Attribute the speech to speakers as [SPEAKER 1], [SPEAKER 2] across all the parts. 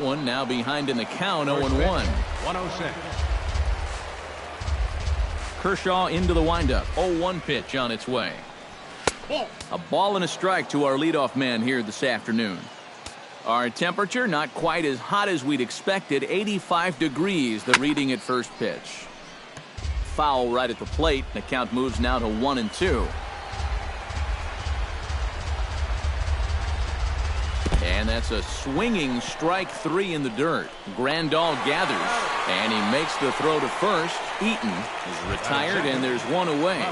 [SPEAKER 1] One now behind in the count, 0-1.
[SPEAKER 2] 106.
[SPEAKER 1] Kershaw into the windup. 0-1 pitch on its way. A ball and a strike to our leadoff man here this afternoon. Our temperature not quite as hot as we'd expected. 85 degrees the reading at first pitch. Foul right at the plate. The count moves now to 1-2. And that's a swinging strike 3 in the dirt. Grandal gathers, and he makes the throw to first. Eaton is retired, and there's one away.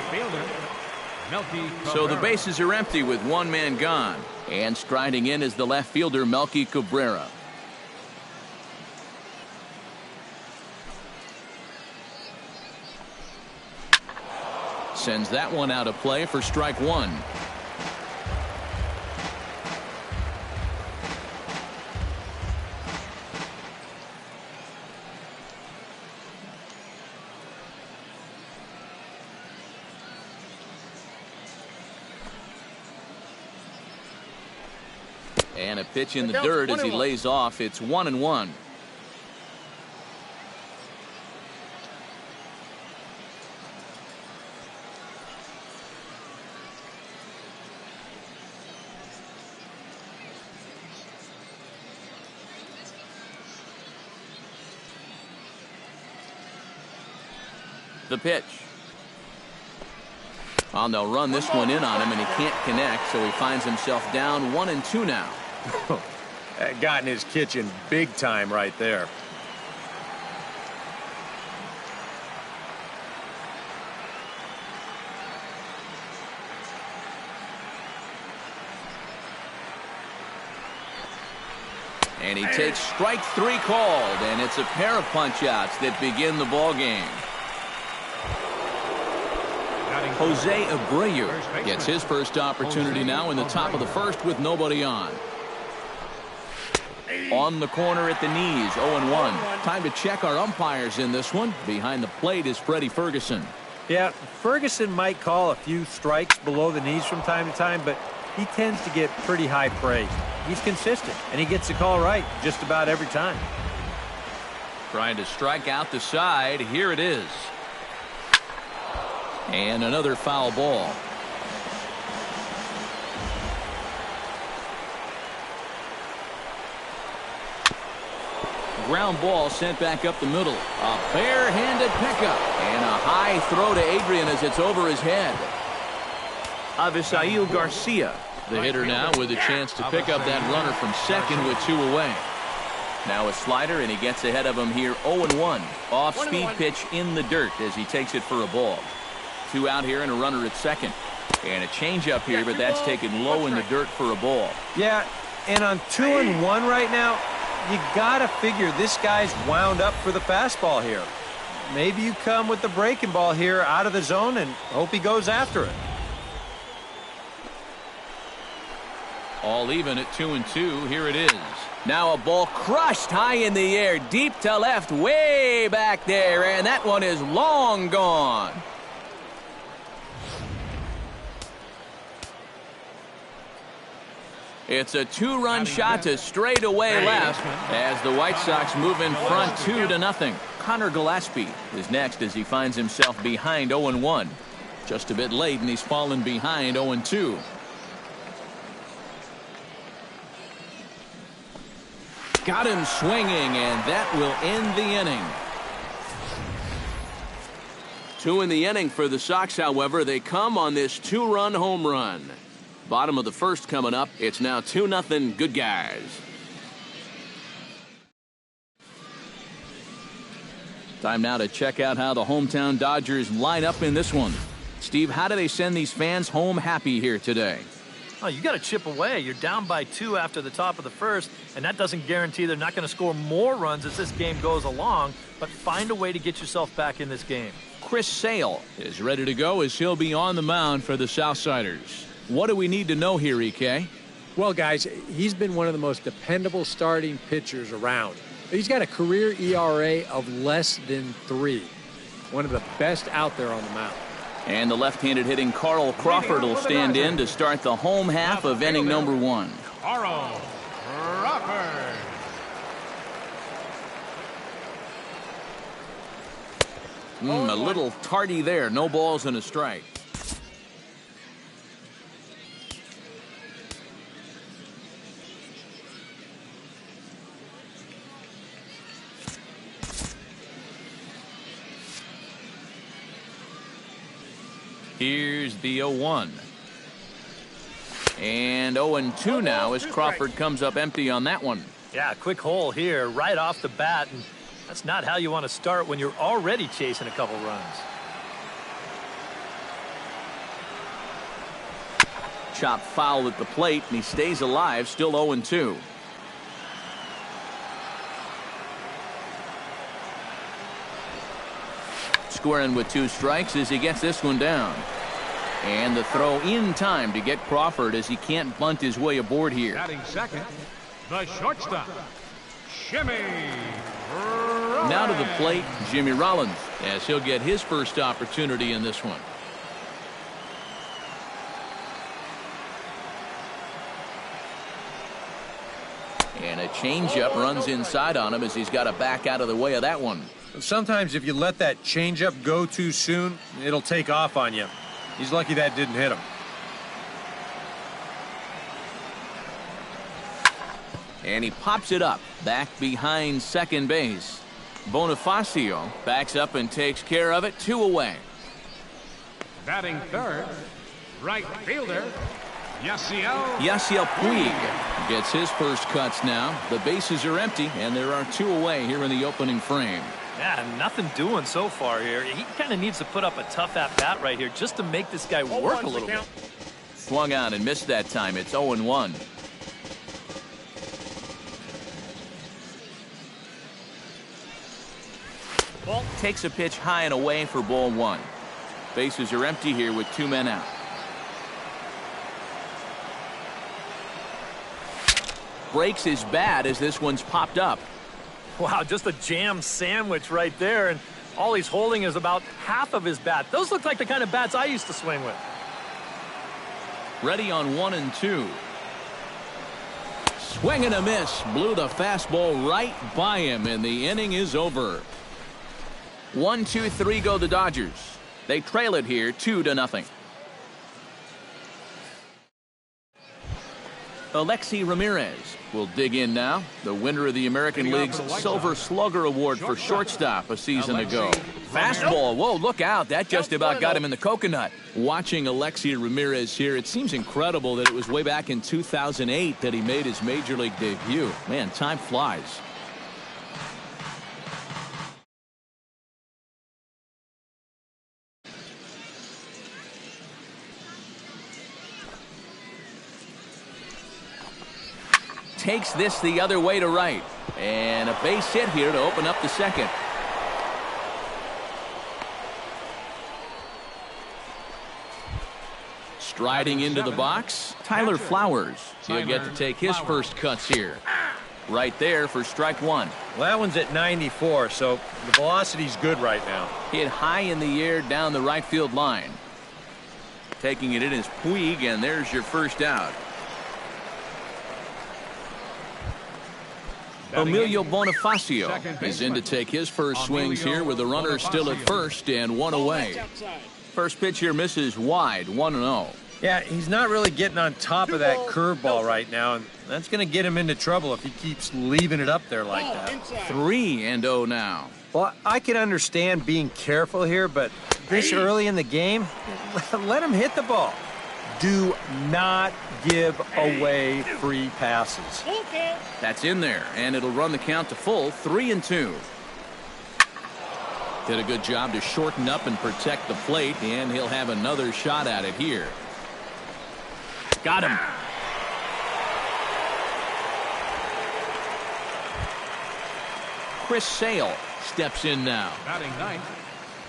[SPEAKER 1] So the bases are empty with one man gone. And striding in is the left fielder, Melky Cabrera. Sends that one out of play for strike 1. And a pitch in the dirt as he lays off. It's 1-1. The pitch. Well, they'll run this one in on him, and he can't connect, so he finds himself down 1-2 now.
[SPEAKER 3] That got in his kitchen big time right there.
[SPEAKER 1] And he takes strike 3 called, and it's a pair of punch-outs that begin the ball game. Jose Abreu gets his first opportunity now in the top of the first with nobody on. On the corner at the knees, 0-1. Time to check our umpires in this one. Behind the plate is Freddie Ferguson.
[SPEAKER 4] Yeah, Ferguson might call a few strikes below the knees from time to time, but he tends to get pretty high praise. He's consistent, and he gets the call right just about every time.
[SPEAKER 1] Trying to strike out the side. Here it is. And another foul ball. Ground ball sent back up the middle. A bare-handed pickup. And a high throw to Adrian as it's over his head. Avisail Garcia, the hitter now, with a chance to pick up that runner from second with 2 away. Now a slider, and he gets ahead of him here. 0-1. Off-speed pitch in the dirt as he takes it for a ball. 2 out here and a runner at second. And a changeup here, but that's taken low in the dirt for a ball.
[SPEAKER 4] Yeah, and on 2-1 right now, you gotta figure this guy's wound up for the fastball here. Maybe you come with the breaking ball here out of the zone and hope he goes after it.
[SPEAKER 1] All even at 2-2. Here it is. Now a ball crushed high in the air, deep to left, way back there, and that one is long gone. It's a 2-run shot to straightaway left as the White Sox move in front 2-0. Connor Gillespie is next as he finds himself behind 0-1. Just a bit late, and he's fallen behind 0-2. Got him swinging, and that will end the inning. 2 in the inning for the Sox, however. They come on this 2-run home run. Bottom of the first coming up. It's now 2-0 good guys. Time now to check out how the hometown Dodgers line up in this one. Steve, how do they send these fans home happy here today?
[SPEAKER 5] Oh, you got to chip away. You're down by 2 after the top of the first, and that doesn't guarantee they're not going to score more runs as this game goes along, but find a way to get yourself back in this game.
[SPEAKER 1] Chris Sale is ready to go as he'll be on the mound for the Southsiders. What do we need to know here, EK?
[SPEAKER 6] Well, guys, he's been one of the most dependable starting pitchers around. He's got a career ERA of less than 3. One of the best out there on the mound.
[SPEAKER 1] And the left-handed hitting Carl Crawford will stand in to start the home half of inning number 1.
[SPEAKER 2] Carl Crawford.
[SPEAKER 1] A little tardy there. No balls and a strike. Here's the 0-1. And 0-2 now as Crawford comes up empty on that one.
[SPEAKER 5] Yeah, quick hole here right off the bat, and that's not how you want to start when you're already chasing a couple runs.
[SPEAKER 1] Chop foul at the plate, and he stays alive, still 0-2. Squaring with 2 strikes as he gets this one down. And the throw in time to get Crawford as he can't bunt his way aboard here.
[SPEAKER 2] Batting second, the shortstop, Jimmy Rollins.
[SPEAKER 1] Now to the plate, Jimmy Rollins, as he'll get his first opportunity in this one. And a changeup runs inside on him as he's got to back out of the way of that one.
[SPEAKER 4] Sometimes if you let that changeup go too soon, it'll take off on you. He's lucky that didn't hit him.
[SPEAKER 1] And he pops it up back behind second base. Bonifacio backs up and takes care of it. 2 away.
[SPEAKER 2] Batting third, right fielder, Yasiel
[SPEAKER 1] Puig gets his first cuts now. The bases are empty, and there are 2 away here in the opening frame.
[SPEAKER 5] Yeah, nothing doing so far here. He kind of needs to put up a tough at-bat right here just to make this guy work a little bit.
[SPEAKER 1] Swung on and missed that time. It's 0-1. Takes a pitch high and away for ball 1. Bases are empty here with 2 men out. Breaks his bat as this one's popped up.
[SPEAKER 5] Wow, just a jam sandwich right there, and all he's holding is about half of his bat. Those look like the kind of bats I used to swing with.
[SPEAKER 1] Ready on 1-2. Swing and a miss. Blew the fastball right by him, and the inning is over. 1-2-3 go the Dodgers. They trail it here 2-0. Alexi Ramirez will dig in now. The winner of the American League's Silver Slugger Award for shortstop a season ago. Fastball. Whoa, look out. That just about got him in the coconut. Watching Alexi Ramirez here, it seems incredible that it was way back in 2008 that he made his major league debut. Man, time flies. Takes this the other way to right. And a base hit here to open up the second. Striding into the box, Tyler Flowers. He'll get to take his first cuts here. Right there for strike 1.
[SPEAKER 4] Well, that one's at 94, so the velocity's good right now.
[SPEAKER 1] Hit high in the air down the right field line. Taking it in is Puig, and there's your first out. Emilio Bonifacio is in to take his first swings here with the runner still at first and 1 away. First pitch here misses wide, 1-0.
[SPEAKER 4] Yeah, he's not really getting on top of that curveball right now, and that's going to get him into trouble if he keeps leaving it up there like that.
[SPEAKER 1] 3-0 now.
[SPEAKER 4] Well, I can understand being careful here, but this early in the game, let him hit the ball. Do not give away free passes.
[SPEAKER 1] That's in there, and it'll run the count to full, 3-2. Did a good job to shorten up and protect the plate, and he'll have another shot at it here. Got him. Chris Sale steps in now.
[SPEAKER 2] Batting ninth,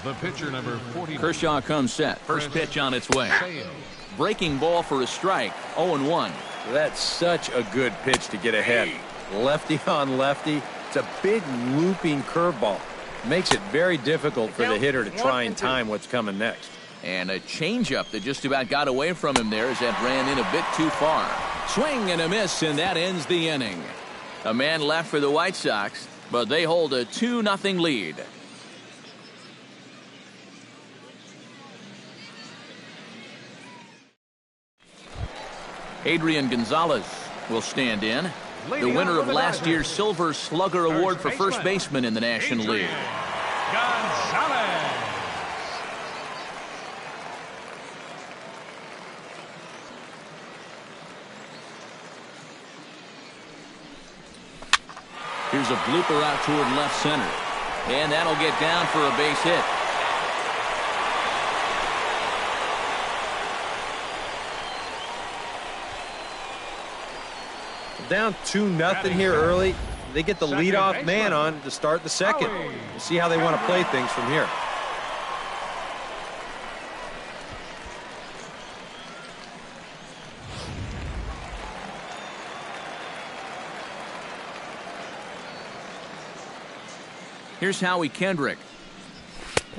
[SPEAKER 2] the pitcher number 40.
[SPEAKER 1] Kershaw comes set. First pitch on its way. Breaking ball for a strike. 0-1.
[SPEAKER 4] That's such a good pitch to get ahead. Lefty on lefty. It's a big looping curveball. Makes it very difficult for the hitter to try and time what's coming next.
[SPEAKER 1] And a changeup that just about got away from him there as that ran in a bit too far. Swing and a miss, and that ends the inning. A man left for the White Sox, but they hold a 2-0 lead. Adrian Gonzalez will stand in. The winner of last year's Silver Slugger Award for first baseman in the National League.
[SPEAKER 2] Gonzalez.
[SPEAKER 1] Here's a blooper out toward left center. And that'll get down for a base hit.
[SPEAKER 4] Down 2-0 here early. They get the leadoff man on to start the second. We'll see how they want to play things from here.
[SPEAKER 1] Here's Howie Kendrick.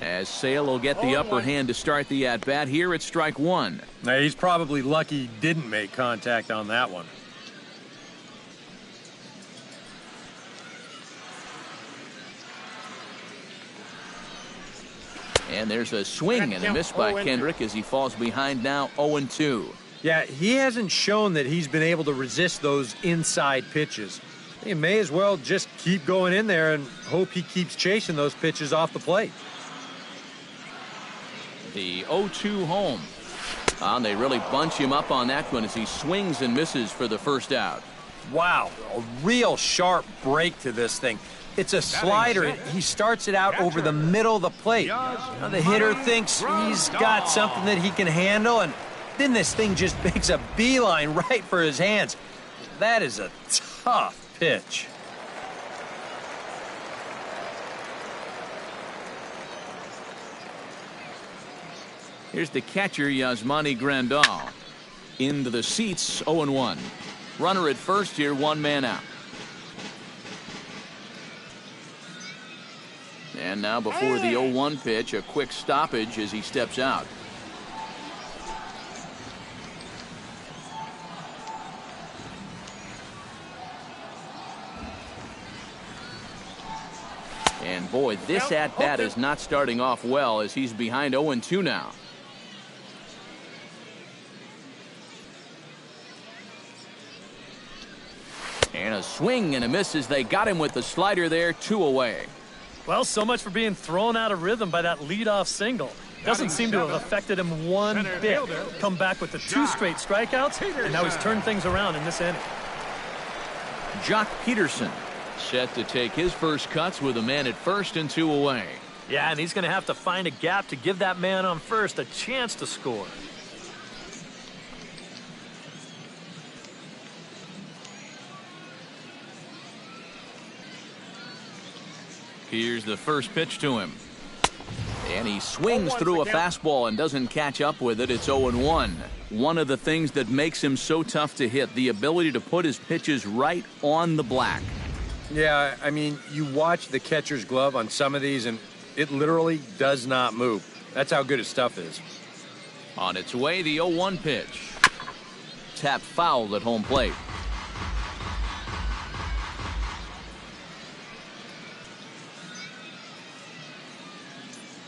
[SPEAKER 1] As Sale will get the upper hand to start the at-bat here at strike one.
[SPEAKER 4] Now, he's probably lucky he didn't make contact on that one.
[SPEAKER 1] And there's a swing and a miss by Kendrick as he falls behind now 0-2.
[SPEAKER 4] Yeah, he hasn't shown that he's been able to resist those inside pitches. He may as well just keep going in there and hope he keeps chasing those pitches off the plate.
[SPEAKER 1] The 0-2 home. And they really bunch him up on that one as he swings and misses for the first out.
[SPEAKER 4] Wow, a real sharp break to this thing. It's a slider. He starts it out over the middle of the plate. Now the hitter thinks he's got something that he can handle, and then this thing just makes a beeline right for his hands. That is a tough pitch.
[SPEAKER 1] Here's the catcher, Yasmani Grandal. Into the seats, 0-1. Runner at first here, one man out. And now before the 0-1 pitch, a quick stoppage as he steps out. And boy, this at-bat is not starting off well as he's behind 0-2 now. And a swing and a miss as they got him with the slider there, 2 away.
[SPEAKER 5] Well, so much for being thrown out of rhythm by that leadoff single. Doesn't seem to have affected him one bit. Come back with the 2 straight strikeouts, and now he's turned things around in this inning.
[SPEAKER 1] Jock Peterson set to take his first cuts with a man at first and 2 away.
[SPEAKER 5] Yeah, and he's going to have to find a gap to give that man on first a chance to score.
[SPEAKER 1] Here's the first pitch to him. And he swings through a fastball and doesn't catch up with it. It's 0-1. One of the things that makes him so tough to hit, the ability to put his pitches right on the black.
[SPEAKER 4] Yeah, I mean, you watch the catcher's glove on some of these, and it literally does not move. That's how good his stuff is.
[SPEAKER 1] On its way, the 0-1 pitch. Tap fouled at home plate.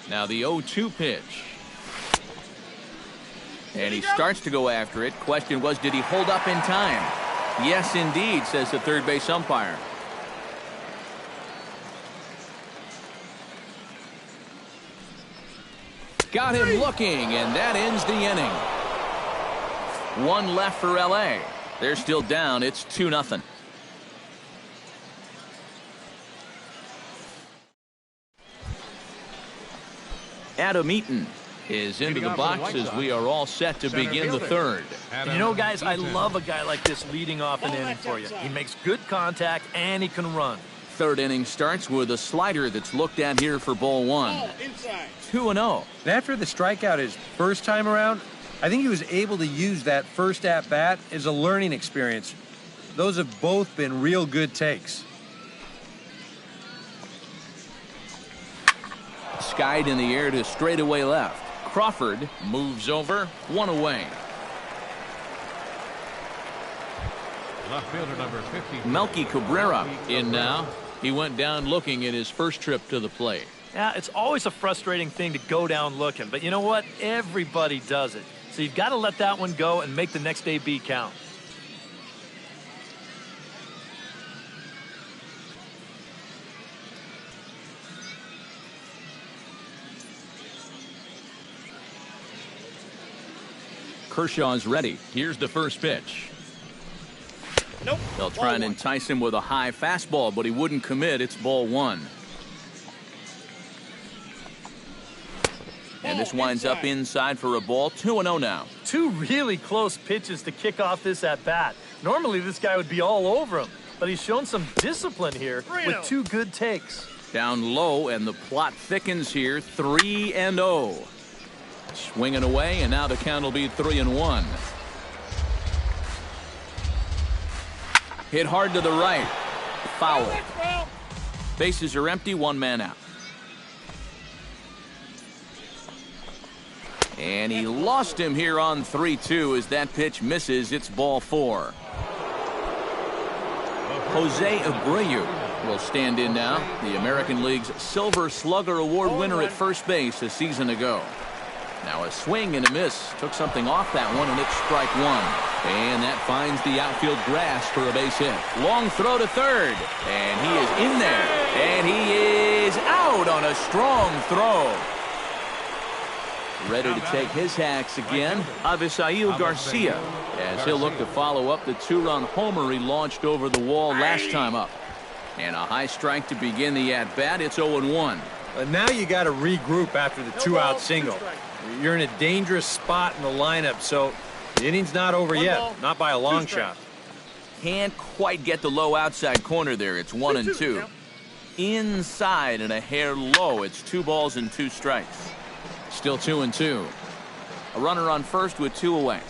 [SPEAKER 1] Now the 0-2 pitch. And he starts to go after it. Question was, did he hold up in time? Yes, indeed, says the third base umpire. Got him looking, and that ends the inning. One left for L.A. They're still down. It's 2-0. Adam Eaton is into the box as we are all set to begin the third.
[SPEAKER 5] And you know, guys, I love a guy like this leading off an inning for you. He makes good contact, and he can run.
[SPEAKER 1] Third inning starts with a slider that's looked at here for ball one. 2-0.
[SPEAKER 4] After the strikeout his first time around, I think he was able to use that first at-bat as a learning experience. Those have both been real good takes.
[SPEAKER 1] Skied in the air to straightaway left. Crawford moves over, 1 away.
[SPEAKER 2] Left fielder number 50.
[SPEAKER 1] Melky Cabrera in now. He went down looking at his first trip to the plate.
[SPEAKER 5] Yeah, it's always a frustrating thing to go down looking, but you know what? Everybody does it. So you've got to let that one go and make the next AB count.
[SPEAKER 1] Kershaw's ready. Here's the first pitch.
[SPEAKER 3] Nope.
[SPEAKER 1] They'll try and entice him with a high fastball, but he wouldn't commit. It's ball one. And this winds up inside for a ball. 2-0 now.
[SPEAKER 5] Two really close pitches to kick off this at-bat. Normally this guy would be all over him, but he's shown some discipline here with two good takes.
[SPEAKER 1] Down low, and the plot thickens here. 3-0. Swinging away, and now the count will be 3-1. Hit hard to the right. Foul. Bases are empty, one man out. And he lost him here on 3-2 as that pitch misses. It's ball four. Jose Abreu will stand in now. The American League's Silver Slugger Award winner at first base a season ago. Now a swing and a miss. Took something off that one, and it's strike one. And that finds the outfield grass for a base hit. Long throw to third. And he is in there. And he is out on a strong throw. Ready to take his hacks again, Avisail Garcia, as he'll look to follow up the two-run homer he launched over the wall last time up. And a high strike to begin the at-bat. It's 0-1.
[SPEAKER 4] Now you got to regroup after the two-out single. You're in a dangerous spot in the lineup, so the inning's not over yet. Not by a long shot.
[SPEAKER 1] Can't quite get the low outside corner there. It's 1-2. Inside and a hair low. It's 2 balls and 2 strikes. Still 2-2. A runner on first with 2 away.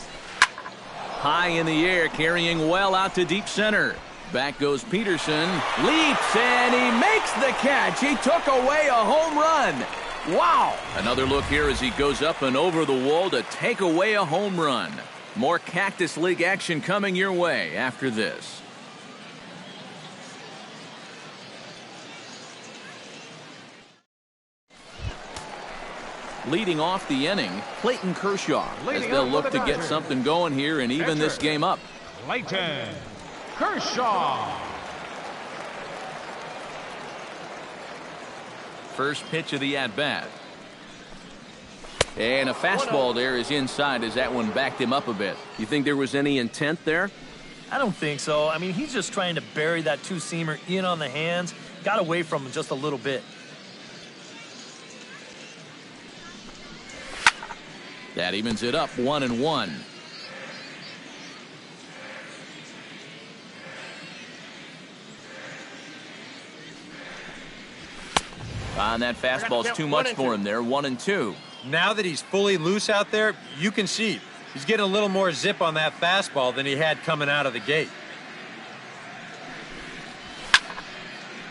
[SPEAKER 1] High in the air, carrying well out to deep center. Back goes Peterson. Leaps, and he makes the catch. He took away a home run. Wow. Another look here as he goes up and over the wall to take away a home run. More Cactus League action coming your way after this. Leading off the inning, Clayton Kershaw, as they'll look to get something going here and even this game up.
[SPEAKER 2] Clayton Kershaw.
[SPEAKER 1] First pitch of the at-bat. And a fastball there is inside as that one backed him up a bit. You think there was any intent there?
[SPEAKER 5] I don't think so. I mean, he's just trying to bury that two-seamer in on the hands. Got away from him just a little bit.
[SPEAKER 1] That evens it up 1-1. On that fastball's too much for him there. 1-2.
[SPEAKER 4] Now that he's fully loose out there, you can see he's getting a little more zip on that fastball than he had coming out of the gate.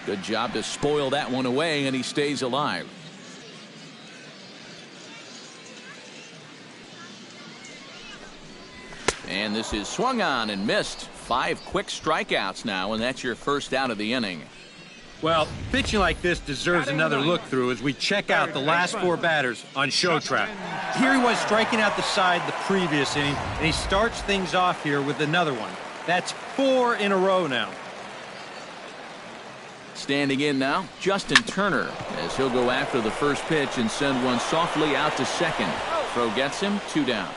[SPEAKER 1] Good job to spoil that one away, and he stays alive. And this is swung on and missed. 5 quick strikeouts now, and that's your first out of the inning.
[SPEAKER 4] Well, pitching like this deserves another look through as we check out the last 4 batters on show track. Here he was striking out the side the previous inning, and he starts things off here with another one. That's 4 in a row now.
[SPEAKER 1] Standing in now, Justin Turner, as he'll go after the first pitch and send one softly out to second. Throw gets him, 2 down.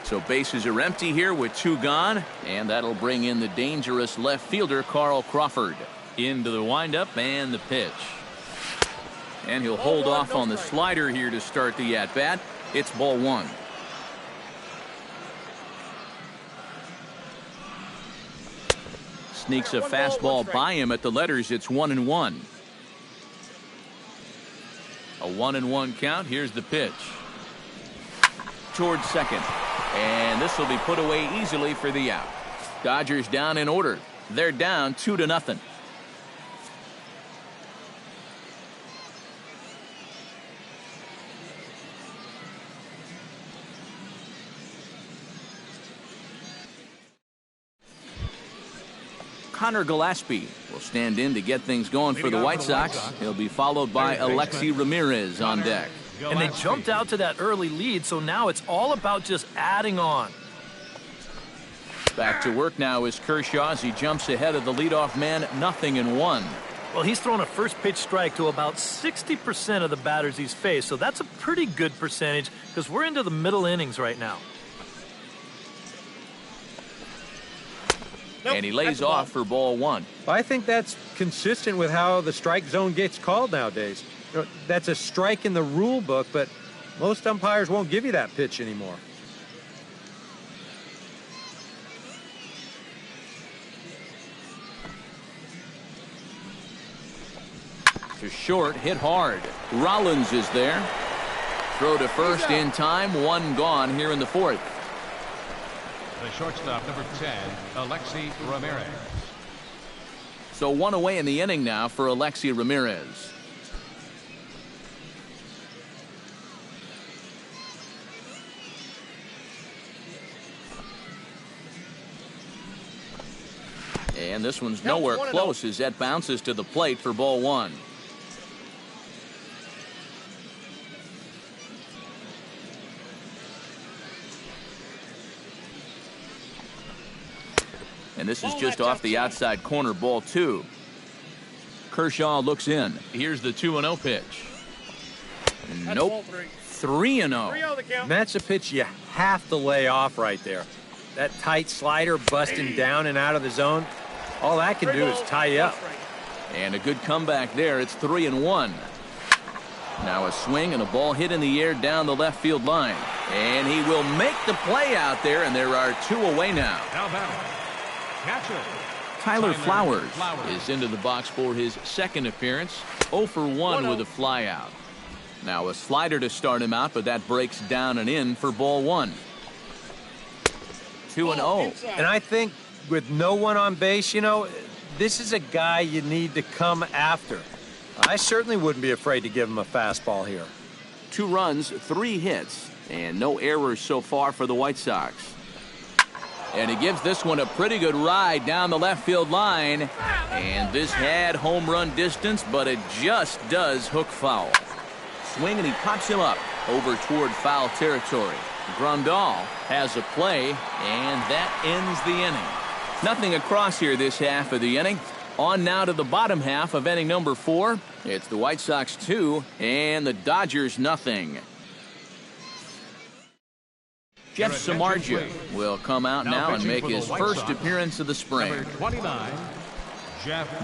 [SPEAKER 1] So bases are empty here with 2 gone, and that'll bring in the dangerous left fielder, Carl Crawford. Into the windup and the pitch. And he'll hold off on the slider here to start the at-bat. It's ball 1. Sneaks a fastball by him at the letters. It's 1-1. A 1-1 count. Here's the pitch. Towards second. And this will be put away easily for the out. Dodgers down in order. They're down 2-0. Connor Gillespie will stand in to get things going for the White Sox. He'll be followed by Alexi Ramirez on deck.
[SPEAKER 5] And they jumped out to that early lead, so now it's all about just adding on.
[SPEAKER 1] Back to work now is Kershaw as he jumps ahead of the leadoff man, 0-1.
[SPEAKER 5] Well, he's thrown a first pitch strike to about 60% of the batters he's faced, so that's a pretty good percentage because we're into the middle innings right now.
[SPEAKER 1] And he lays off for ball 1.
[SPEAKER 4] I think that's consistent with how the strike zone gets called nowadays. You know, that's a strike in the rule book, but most umpires won't give you that pitch anymore.
[SPEAKER 1] To short, hit hard. Rollins is there. Throw to first in time, 1 gone here in the 4th.
[SPEAKER 2] The shortstop, number 10, Alexi Ramirez.
[SPEAKER 1] So 1 away in the inning now for Alexi Ramirez. And this one's nowhere close as that bounces to the plate for ball 1. And this is just off the outside corner, ball 2. Kershaw looks in. Here's the 2-0 pitch. Nope. 3-0.
[SPEAKER 4] That's a pitch you have to lay off right there. That tight slider busting down and out of the zone. All that can do is tie you up.
[SPEAKER 1] And a good comeback there. It's 3-1. Now a swing and a ball hit in the air down the left field line. And he will make the play out there, and there are 2 away now. Tyler Flowers is into the box for his 2nd appearance. 0 for 1 with a fly out. Now a slider to start him out, but that breaks down and in for ball 1. 2-0.
[SPEAKER 4] And I think with no one on base, you know, this is a guy you need to come after. I certainly wouldn't be afraid to give him a fastball here.
[SPEAKER 1] 2 runs, 3 hits, and no errors so far for the White Sox. And he gives this one a pretty good ride down the left field line. And this had home run distance, but it just does hook foul. Swing, and he pops him up over toward foul territory. Grandal has a play, and that ends the inning. Nothing across here this half of the inning. On now to the bottom half of inning number 4. It's the White Sox 2 and the Dodgers nothing. Jeff Samardzija will come out now and make his first appearance of the spring.
[SPEAKER 2] Number 29,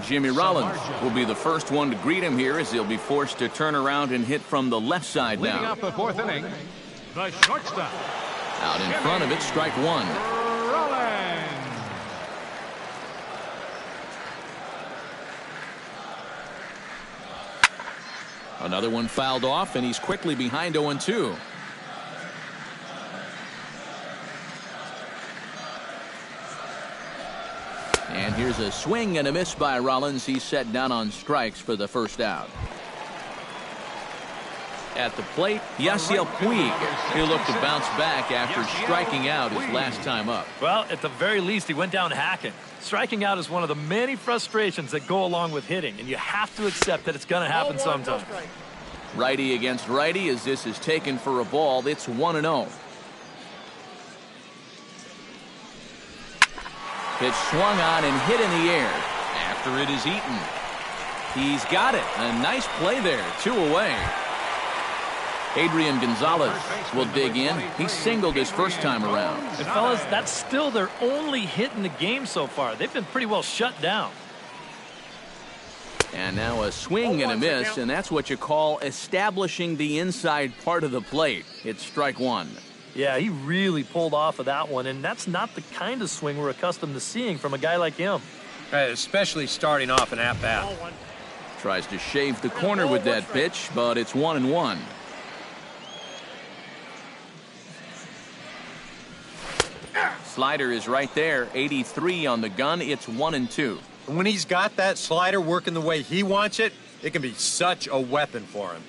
[SPEAKER 1] Jimmy Rollins will be the first one to greet him here as he'll be forced to turn around and hit from the left side
[SPEAKER 2] leading
[SPEAKER 1] now.
[SPEAKER 2] up the 4th inning, the shortstop.
[SPEAKER 1] Out in front of it, strike 1.
[SPEAKER 2] Rollins.
[SPEAKER 1] Another one fouled off, and he's quickly behind 0-2. And here's a swing and a miss by Rollins. He's set down on strikes for the first out. At the plate, Yasiel Puig. He'll look to bounce back after striking out his last time up.
[SPEAKER 5] Well, at the very least, he went down hacking. Striking out is one of the many frustrations that go along with hitting, and you have to accept that it's going to happen sometime.
[SPEAKER 1] Righty against righty as this is taken for a ball. It's 1-0. Pitch swung on and hit in the air after it is eaten. He's got it. A nice play there. 2 away. Adrian Gonzalez will dig in. He singled his first time around.
[SPEAKER 5] And fellas, that's still their only hit in the game so far. They've been pretty well shut down.
[SPEAKER 1] And now a swing and a miss, and that's what you call establishing the inside part of the plate. It's strike one.
[SPEAKER 5] Yeah, he really pulled off of that one, and that's not the kind of swing we're accustomed to seeing from a guy like him.
[SPEAKER 4] Especially starting off an at-bat.
[SPEAKER 1] Tries to shave the corner with that pitch, but it's 1-1. Slider is right there, 83 on the gun. It's 1-2.
[SPEAKER 4] And when he's got that slider working the way he wants it, it can be such a weapon for him.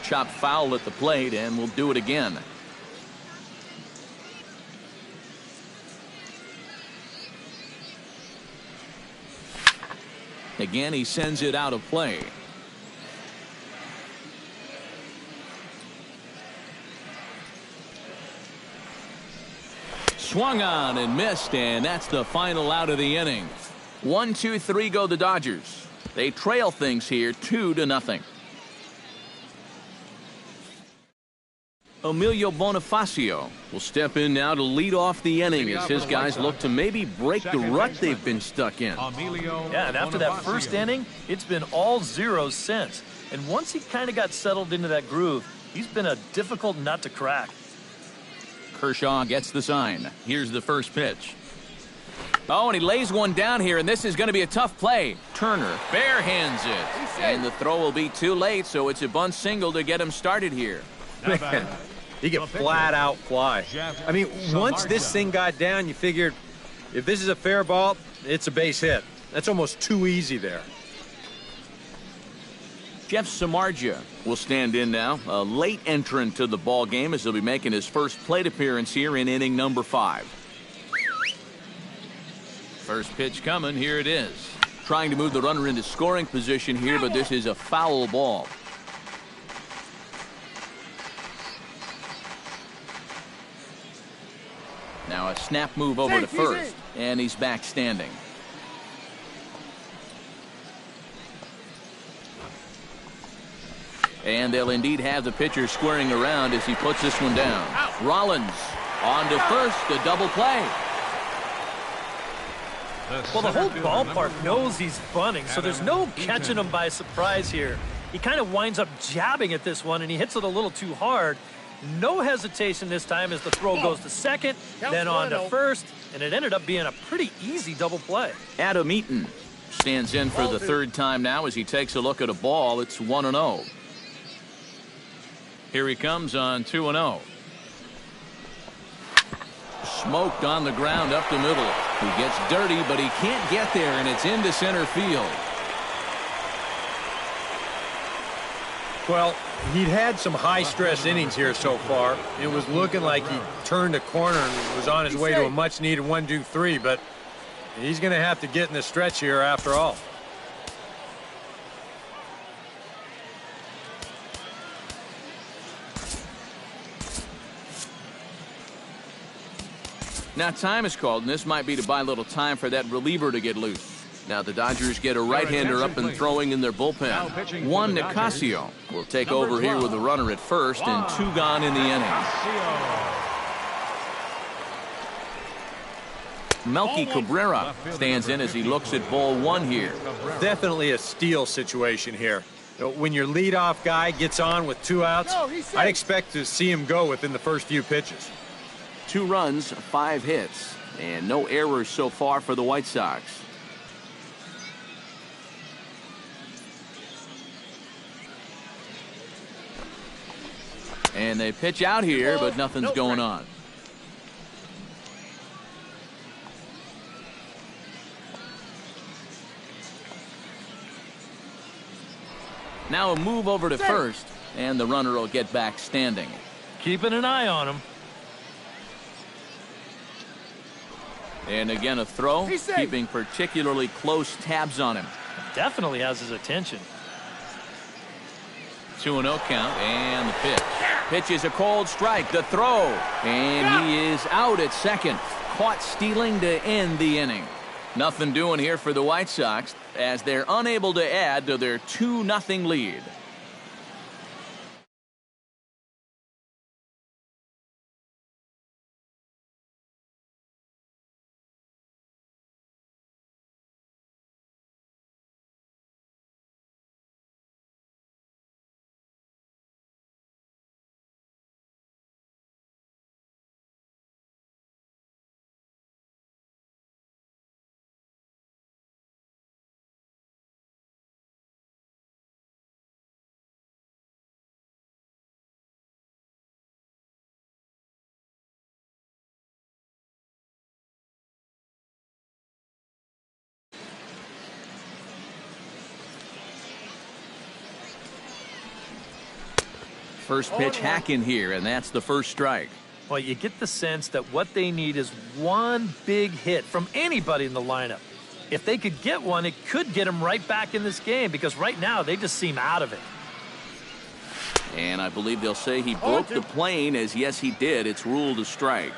[SPEAKER 1] Chop foul at the plate, and we'll do it again. Again, he sends it out of play. Swung on and missed, and that's the final out of the inning. 1-2-3 go the Dodgers. They trail things here 2-0. Emilio Bonifacio will step in now to lead off the inning as his guys look to maybe break the rut they've been stuck in.
[SPEAKER 5] Yeah, and after that first inning, it's been all zeros since. And once he kind of got settled into that groove, he's been a difficult nut to crack.
[SPEAKER 1] Kershaw gets the sign. Here's the first pitch. Oh, and he lays one down here, and this is going to be a tough play. Turner barehands it, and the throw will be too late, so it's a bunt single to get him started here.
[SPEAKER 4] Man, he could flat out fly. I mean, once this thing got down, you figured if this is a fair ball, it's a base hit. That's almost too easy there.
[SPEAKER 1] Jeff Samardzija will stand in now, a late entrant to the ball game as he'll be making his first plate appearance here in inning number 5. First pitch coming, here it is. Trying to move the runner into scoring position here, but this is a foul ball. Now a snap move over to first, and he's back standing. And they'll indeed have the pitcher squaring around as he puts this one down. Rollins on to first, a double play.
[SPEAKER 5] Well, the whole ballpark knows he's bunting, so there's no catching him by surprise here. He kind of winds up jabbing at this one, and he hits it a little too hard. No hesitation this time as the throw goes to second, then on to first, and it ended up being a pretty easy double play.
[SPEAKER 1] Adam Eaton stands in for the third time now as he takes a look at a ball. It's 1-0. Here he comes on 2-0. Smoked on the ground up the middle. He gets dirty, but he can't get there, and it's into center field.
[SPEAKER 4] Well, he'd had some high-stress innings here so far. It was looking like he turned a corner and was on his way to a much-needed 1-2-3, but he's going to have to get in the stretch here after all.
[SPEAKER 1] Now time is called, and this might be to buy a little time for that reliever to get loose. Now the Dodgers get a right-hander up and throwing in their bullpen. Juan Nicasio will take over here with a runner at first and 2 gone in the inning. Melky Cabrera stands in as he looks at ball 1 here.
[SPEAKER 4] Definitely a steal situation here. When your leadoff guy gets on with 2 outs, I'd expect to see him go within the first few pitches.
[SPEAKER 1] 2 runs, 5 hits, and no errors so far for the White Sox. And they pitch out here, but nothing's going on. Now a move over to first, and the runner will get back standing.
[SPEAKER 5] Keeping an eye on him.
[SPEAKER 1] And again a throw, keeping particularly close tabs on him.
[SPEAKER 5] Definitely has his attention.
[SPEAKER 1] 2-0 count, and the pitch. Pitch is a cold strike. The throw, and he is out at second. Caught stealing to end the inning. Nothing doing here for the White Sox as they're unable to add to their 2-0 lead. First pitch hacking here, and that's the first strike.
[SPEAKER 5] Well, you get the sense that what they need is one big hit from anybody in the lineup. If they could get one, it could get them right back in this game because right now they just seem out of it.
[SPEAKER 1] And I believe they'll say he broke the plane, as yes, he did. It's ruled a strike.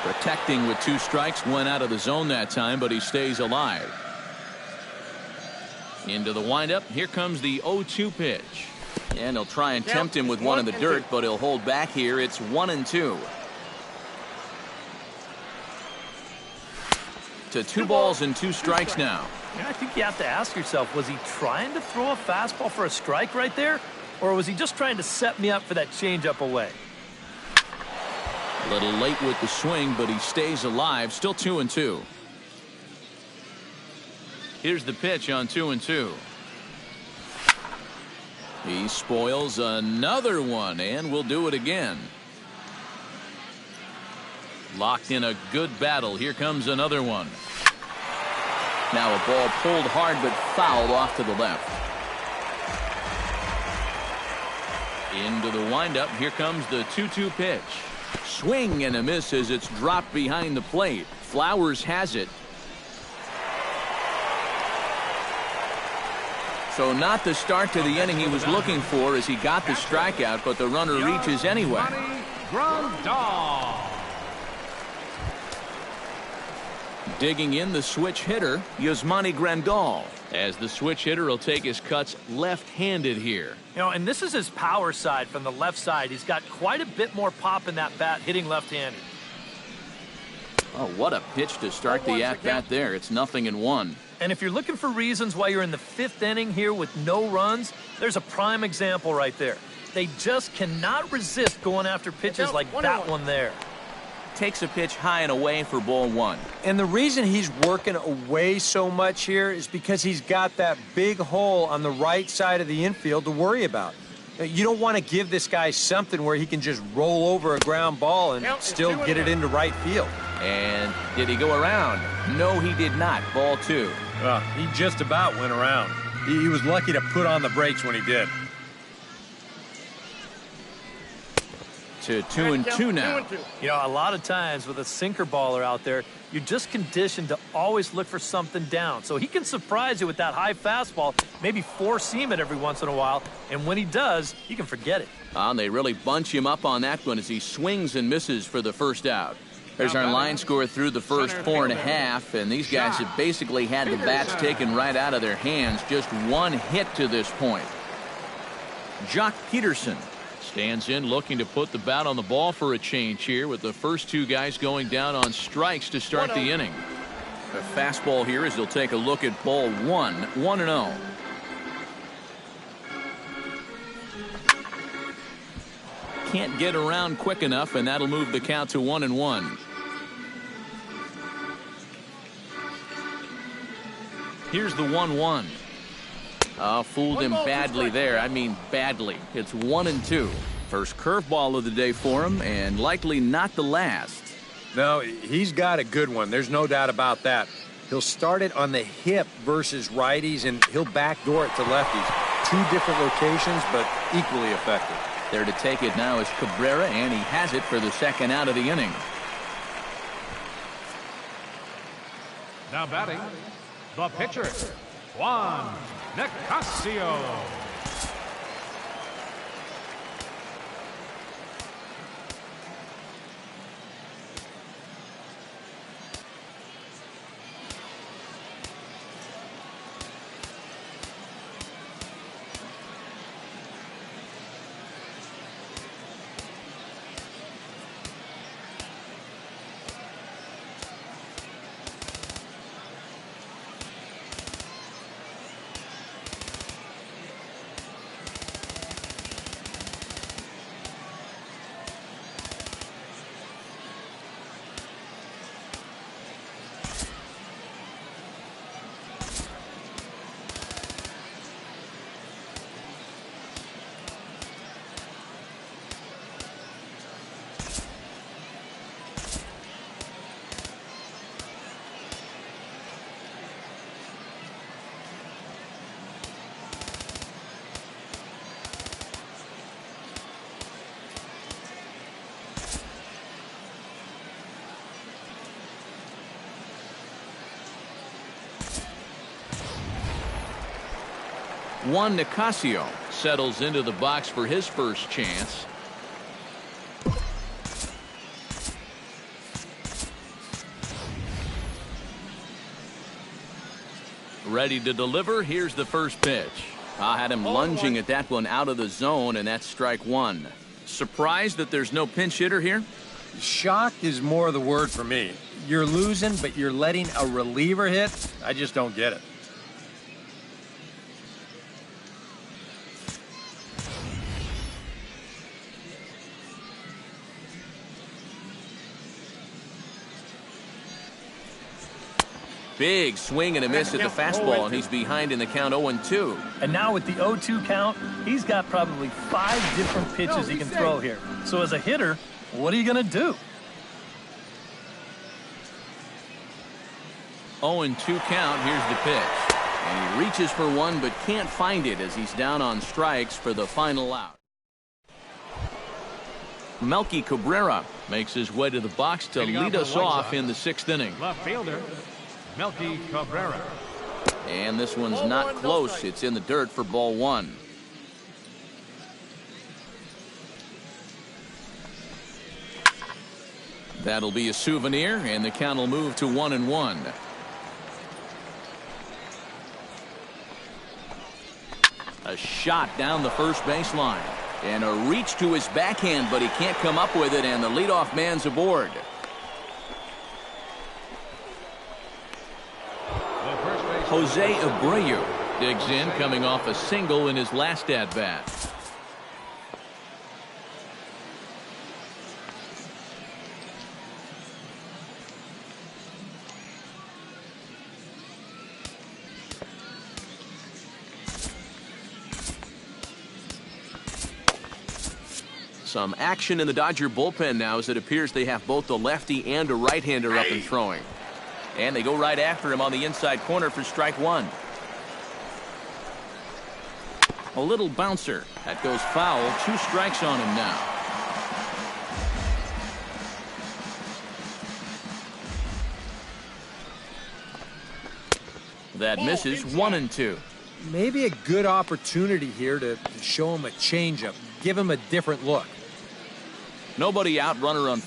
[SPEAKER 1] Protecting with 2 strikes, went out of the zone that time, but he stays alive. Into the windup. Here comes the 0-2 pitch. And he'll try and tempt him with one in the dirt, but he'll hold back here. It's 1-2. To 2 balls and 2 strikes now.
[SPEAKER 5] And I think you have to ask yourself, was he trying to throw a fastball for a strike right there? Or was he just trying to set me up for that changeup away?
[SPEAKER 1] A little late with the swing, but he stays alive. Still 2-2. Here's the pitch on 2-2. He spoils another one, and will do it again. Locked in a good battle. Here comes another one. Now a ball pulled hard but fouled off to the left. Into the windup. Here comes the 2-2 pitch. Swing and a miss as it's dropped behind the plate. Flowers has it. So not the start to the inning he was looking for as he got the strikeout, but the runner reaches anyway. Digging in the switch hitter, Yasmani Grandal, as the switch hitter will take his cuts left-handed here.
[SPEAKER 5] You know, and this is his power side from the left side. He's got quite a bit more pop in that bat hitting left-handed.
[SPEAKER 1] Oh, what a pitch to start the at-bat there. It's 0-1.
[SPEAKER 5] And if you're looking for reasons why you're in the 5th inning here with no runs, there's a prime example right there. They just cannot resist going after pitches like that one there.
[SPEAKER 1] Takes a pitch high and away for ball 1.
[SPEAKER 4] And the reason he's working away so much here is because he's got that big hole on the right side of the infield to worry about. You don't want to give this guy something where he can just roll over a ground ball and still get it into right field.
[SPEAKER 1] And did he go around? No, he did not. Ball 2.
[SPEAKER 4] He just about went around. He was lucky to put on the brakes when he did.
[SPEAKER 1] To 2-2 now.
[SPEAKER 5] You know, a lot of times with a sinker baller out there, you're just conditioned to always look for something down. So he can surprise you with that high fastball, maybe four-seam it every once in a while, and when he does, you can forget it.
[SPEAKER 1] And they really bunch him up on that one as he swings and misses for the first out. There's our line score through the first 4.5, and these guys have basically had the bats taken right out of their hands. Just one hit to this point. Jock Peterson stands in looking to put the bat on the ball for a change here with the first 2 guys going down on strikes to start the inning. A fastball here as they'll take a look at ball 1, 1-0. Can't get around quick enough, and that'll move the count to 1-1. Here's the 1-1. Fooled him badly there. I mean badly. It's 1-2. First curveball of the day for him, and likely not the last.
[SPEAKER 4] No, he's got a good one. There's no doubt about that. He'll start it on the hip versus righties, and he'll backdoor it to lefties. 2 different locations, but equally effective.
[SPEAKER 1] There to take it now is Cabrera, and he has it for the second out of the inning.
[SPEAKER 2] Now batting, the pitcher, Juan Nicasio.
[SPEAKER 1] Juan Nicasio settles into the box for his first chance. Ready to deliver. Here's the first pitch. I had him lunging at that one out of the zone, and that's strike one. Surprised that there's no pinch hitter here?
[SPEAKER 4] Shocked is more the word for me. You're losing, but you're letting a reliever hit? I just don't get it.
[SPEAKER 1] Big swing and a miss at the fastball, and he's behind in the count 0-2.
[SPEAKER 5] And now with the 0-2 count, he's got probably 5 different pitches he can throw here. So as a hitter, what are you going to do?
[SPEAKER 1] 0-2 count. Here's the pitch. And he reaches for one but can't find it as he's down on strikes for the final out. Melky Cabrera makes his way to the box to lead us off in the 6th inning.
[SPEAKER 2] Left fielder, Melky Cabrera.
[SPEAKER 1] And this one's not close. It's in the dirt for ball one. That'll be a souvenir, and the count will move to 1-1. A shot down the first baseline. And a reach to his backhand, but he can't come up with it, and the leadoff man's aboard. Jose Abreu digs in, coming off a single in his last at-bat. Some action in the Dodger bullpen now, as it appears they have both the lefty and a right-hander up and throwing. And they go right after him on the inside corner for strike one. A little bouncer. That goes foul. 2 strikes on him now. That misses. 1-2.
[SPEAKER 4] Maybe a good opportunity here to show him a changeup. Give him a different look.
[SPEAKER 1] Nobody out, runner on